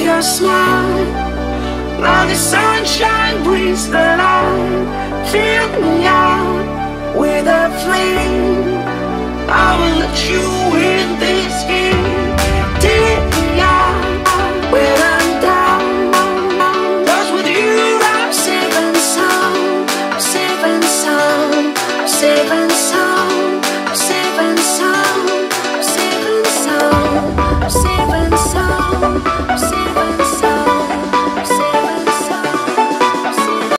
your smile, like the sunshine brings the light. Fill me out with a flame. I will let you in this game. Take me out when I'm down. 'Cause with you I'm safe and sound. I'm safe and sound. I'm safe and sound. I'm safe and sound. I'm safe and sound. I'm safe and sound. I'm safe and sound. I'm safe and sound.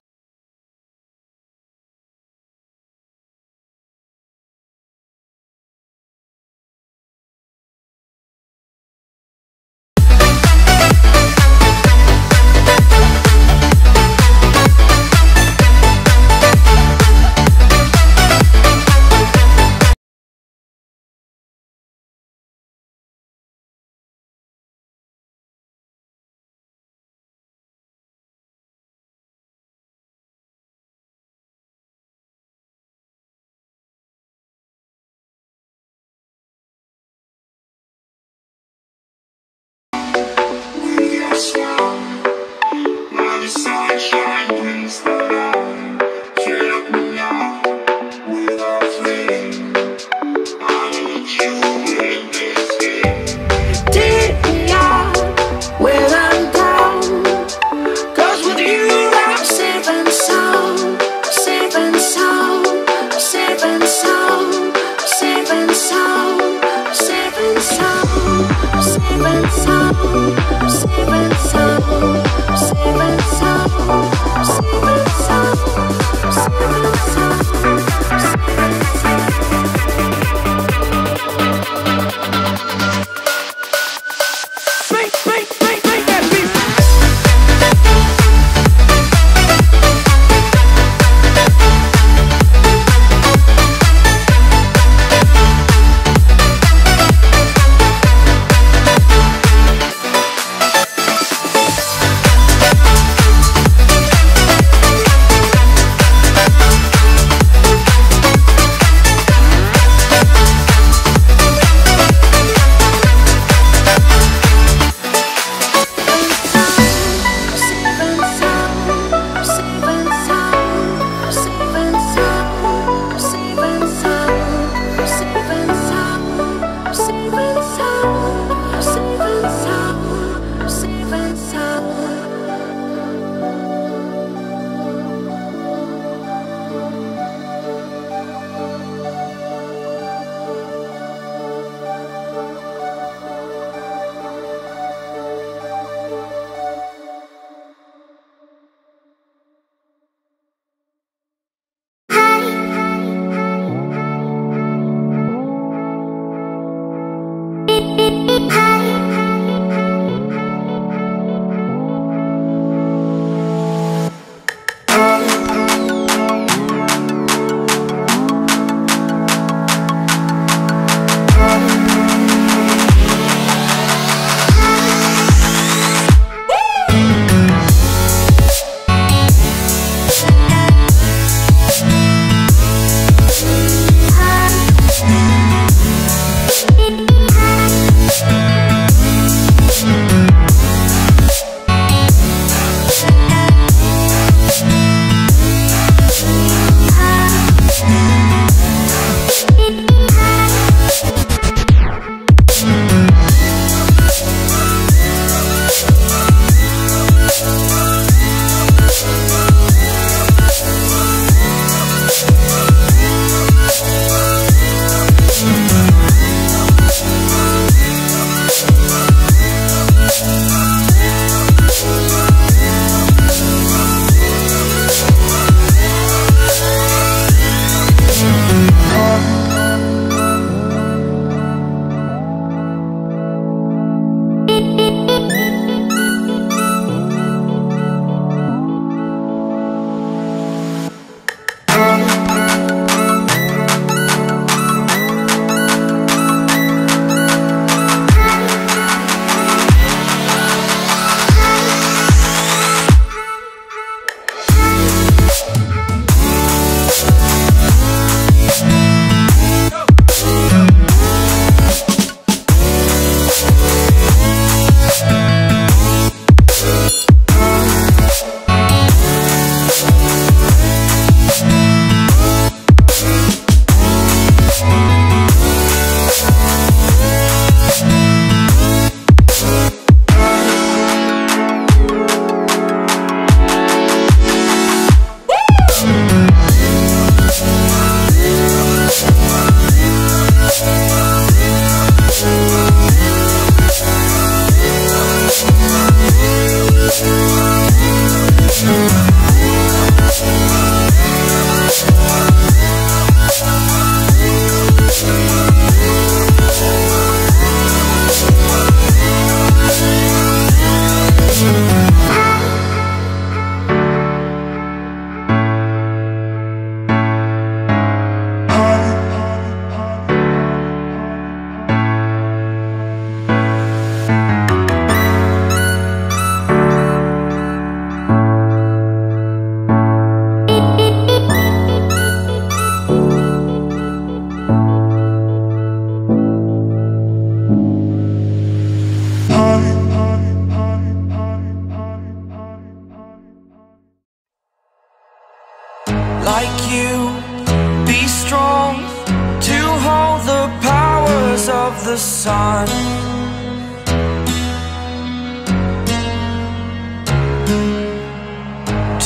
of the sun.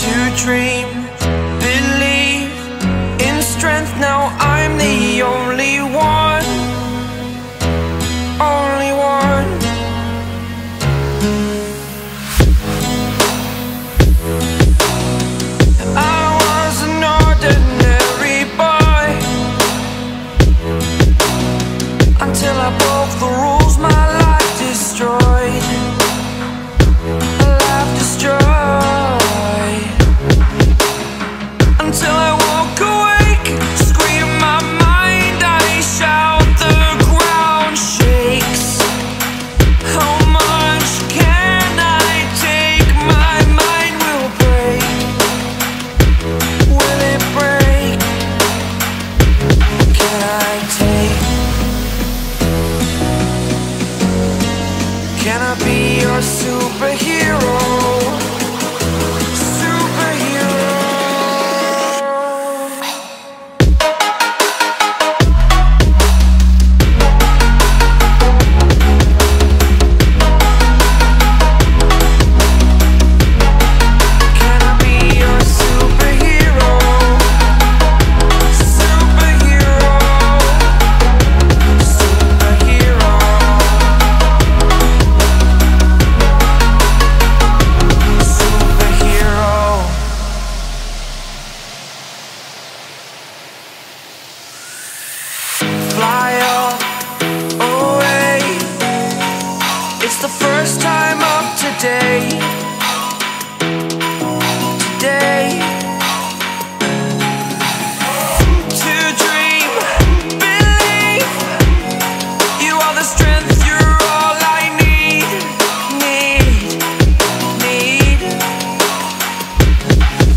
To dream, believe in strength, now I'm the only one. Only one. I was an ordinary boy until I broke the rules, my life destroyed. A life destroyed. Until I woke awake, scream my mind, I shout, the ground shakes. How much can I take? My mind will break. Will it break? Can I take? Can I be your superhero? Fly up away. It's the first time of today. Today. To dream, believe. You are the strength, you're all I need. Need.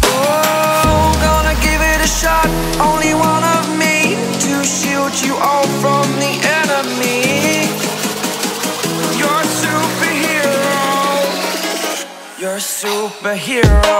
Oh, gonna give it a shot. Only one of me to shield you all from the enemy. You're a superhero. You're a superhero.